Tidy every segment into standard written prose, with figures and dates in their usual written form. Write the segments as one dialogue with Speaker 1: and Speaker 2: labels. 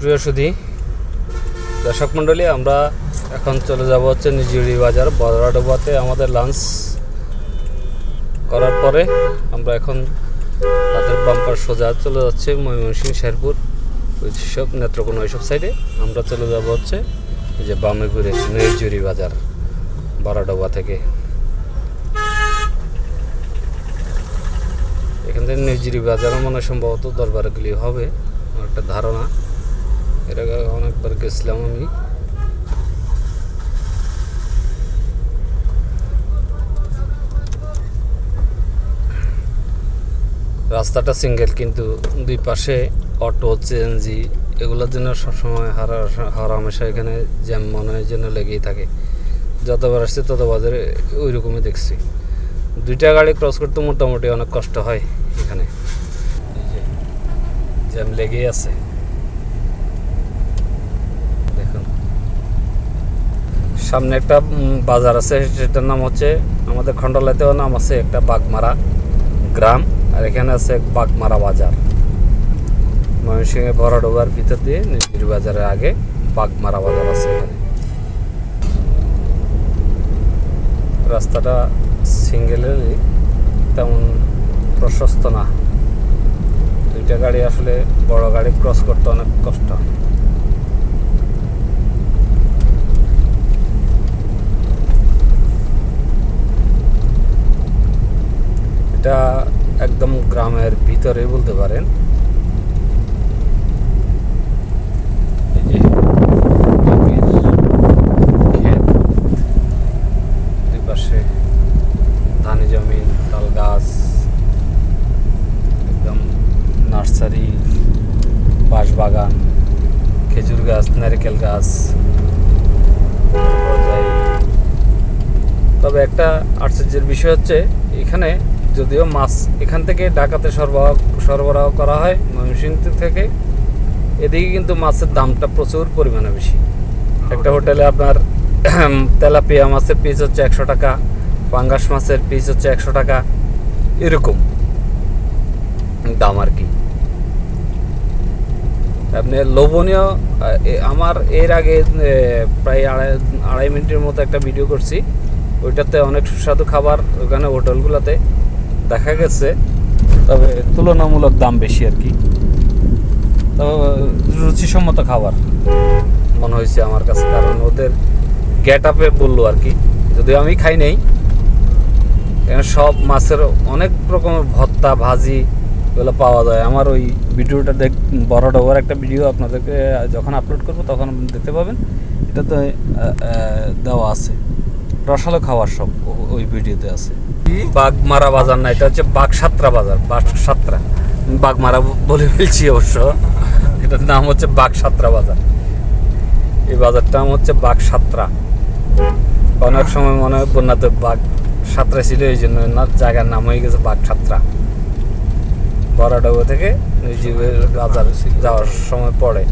Speaker 1: প্রিয় সুধী দর্শক মণ্ডলী, আমরা এখন চলে যাব হচ্ছে নিজুরি বাজার বড়াডোবাতে। আমাদের লাঞ্চ করার পরে আমরা এখন তাদের বাম্পার সোজা চলে যাচ্ছে ময়মনসিংহ শেরপুর ওইসব নেত্রকোনা ওইসব সাইডে। আমরা চলে যাব হচ্ছে এই যে বামে ঘুরে নিজুরি বাজার বড়াডোবা থেকে। এখান থেকে নিজুরি বাজারও মনে সম্ভবত দরবারগুলি হবে, আমার একটা ধারণা। এর আগে অনেকবার গেছিলাম আমি। রাস্তাটা সিঙ্গেল, কিন্তু দুই পাশে অটো সিএনজি এগুলোর জন্য সবসময় হামেশা এখানে জ্যাম মনে হয় যেন লেগেই থাকে। যতবার আসছি ততবার ওই রকমই দেখছি। দুইটা গাড়ি ক্রস করতে মোটামুটি অনেক কষ্ট হয় এখানে, জ্যাম লেগেই আছে। দেখুন সামনে একটা বাজার আছে, সেটার নাম হচ্ছে, আমাদের খন্ডলাতেও নাম আছে একটা বাগমারা গ্রাম, আর এখানে আছে বাগমারা বাজার। ময়মনসিংহে বড়াডোবার ভিতর দিয়ে নিজুরি বাজারের আগে বাগমারা বাজার আছে এখানে। রাস্তাটা সিঙ্গেলেরই, তেমন প্রশস্ত না। দুইটা গাড়ি আসলে বড় গাড়ি ক্রস করতে অনেক কষ্ট। এটা একদম গ্রামের ভিতরে বলতে পারেন। দুই পাশে ধানি জমি, তাল গাছ, একদম নার্সারি, বাঁশবাগান, খেজুর গাছ, নারকেল গাছ। তবে একটা আশ্চর্যের বিষয় হচ্ছে, এখানে যদিও মাছ এখান থেকে ঢাকাতে সরবরাহ করা হয় ময়মনসিংহ থেকে, এদিকে কিন্তু মাছের দামটা প্রচুর পরিমাণে বেশি। একটা হোটেলে আপনার তেলাপিয়া মাছের পিস হচ্ছে 100 টাকা, পাঙ্গাস মাছের পিস হচ্ছে 100 টাকা, এরকম দাম আর কি। আপনি লোভনীয়, আমার এর আগে প্রায় আড়াই মিনিটের মতো একটা ভিডিও করছি, ওইটাতে অনেক সুস্বাদু খাবার ওখানে হোটেলগুলোতে দেখা গেছে, তবে তুলনামূলক দাম বেশি আর কি। তো রুচিসম্মত খাবার মনে হয়েছে আমার কাছে, কারণ ওদের গেট আপে বললো আর কি, যদিও আমি খাই নাই। এখানে সব মাছের অনেক রকমের ভর্তা, ভাজি এগুলো পাওয়া যায়। আমার ওই ভিডিওটা বড়াডোবার একটা ভিডিও আপনাদেরকে যখন আপলোড করবো তখন দেখতে পাবেন, এটাতে দেওয়া আছে। রসালো খাওয়ার সব ওই ভিডিওতে আছে। বাগমারা বাজার না, এটা হচ্ছে বাগসাত্রা বাজার। বাগসাত্রা, বাগমারা বলে ফেলছি অবশ্য, এটার নাম হচ্ছে বাগসাত্রা বাজার। এই বাজারটার নাম হচ্ছে বাগসাত্রা। অনেক সময় মনে হয় বন্যাতে বাঘ সাঁতরা ছিল, এই জন্য না জায়গার নাম হয়ে গেছে বাগসাত্রা। বড়াডোবা থেকে নিজুরি বাজার যাওয়ার সময় পড়ে,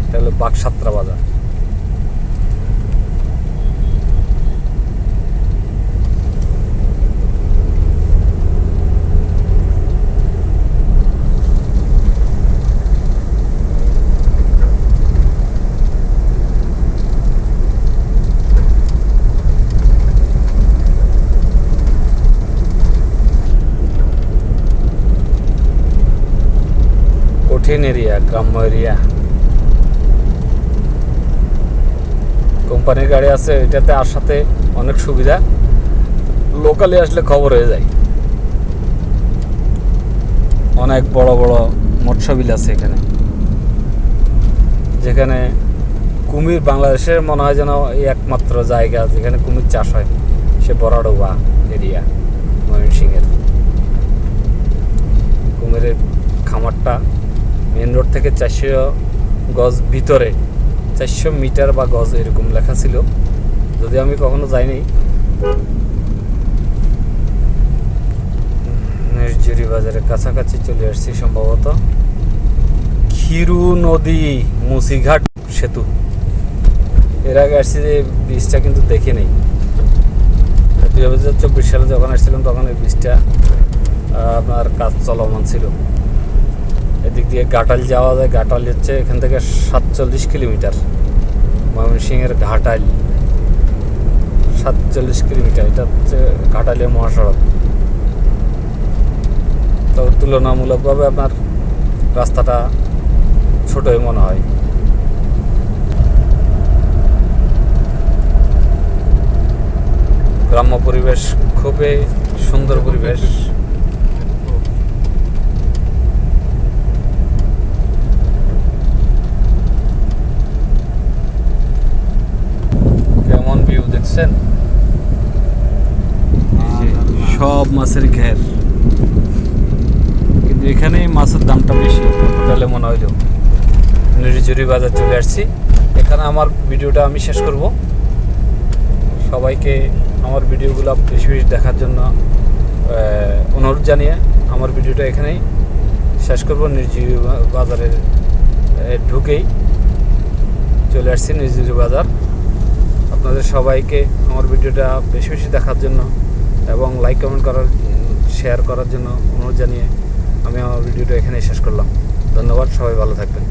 Speaker 1: এটা হলো বাগসাত্রা বাজার। কঠিন এরিয়া, গ্রাম্য এরিয়া। কোম্পানির গাড়ি আছে এটাতে, আর সাথে অনেক সুবিধা, লোকালে আসলে খবর হয়ে যায়। অনেক বড় বড় মৎস্যবিল আছে এখানে, যেখানে কুমির, বাংলাদেশের মনে হয় যেন এই একমাত্র জায়গা যেখানে কুমির চাষ হয়, সে বড়াডোবা এরিয়া ময়মনসিংহের। কুমিরের খামারটা মেন রোড থেকে 400 গজ ভিতরে, 400 মিটার বা গজ এরকম লেখা ছিল, যদি আমি কখনো যাইনি। নিজুরি বাজারের কাছাকাছি চলে আসছি সম্ভবত। খিরু নদী, মুসিঘাট সেতু, এর আগে আসছি, যে ব্রিজটা কিন্তু দেখে নেই। 2024 সালে যখন আসছিলাম তখন এই ব্রিজটা আপনার কাজ চলমান ছিল। এদিক দিয়ে ঘাটাল যাওয়া যায়। ঘাটাল হচ্ছে এখান থেকে 47 কিলোমিটার, ময়মনসিংহের ঘাটাল 47 কিলোমিটার। এটা হচ্ছে ঘাটালের মহাসড়ক। তো তুলনামূলকভাবে আপনার রাস্তাটা ছোটই মনে হয়। গ্রাম্য পরিবেশ, খুবই সুন্দর পরিবেশ। কেমন ভিউ দেখছেন? সব মাছের ঘের, কিন্তু এখানে মাছের দামটা বেশি হোটেলে মনে হইল। নিরিঝুরি বাজার চলে আসছি। এখানে আমার ভিডিওটা আমি শেষ করব। সবাইকে আমার ভিডিওগুলো বেশি বেশি দেখার জন্য অনুরোধ জানিয়ে আমার ভিডিওটা এখানেই শেষ করব। নিরিঝুরি বাজারের ঢুকেই চলে আসছি নিরিঝুরি বাজার। আপনাদের সবাইকে আমার ভিডিওটা বেশি বেশি দেখার জন্য এবং লাইক কমেন্ট করার, শেয়ার করার জন্য অনুরোধ জানিয়ে আমি আমার ভিডিওটা এখানেই শেষ করলাম। ধন্যবাদ, সবাই ভালো থাকবেন।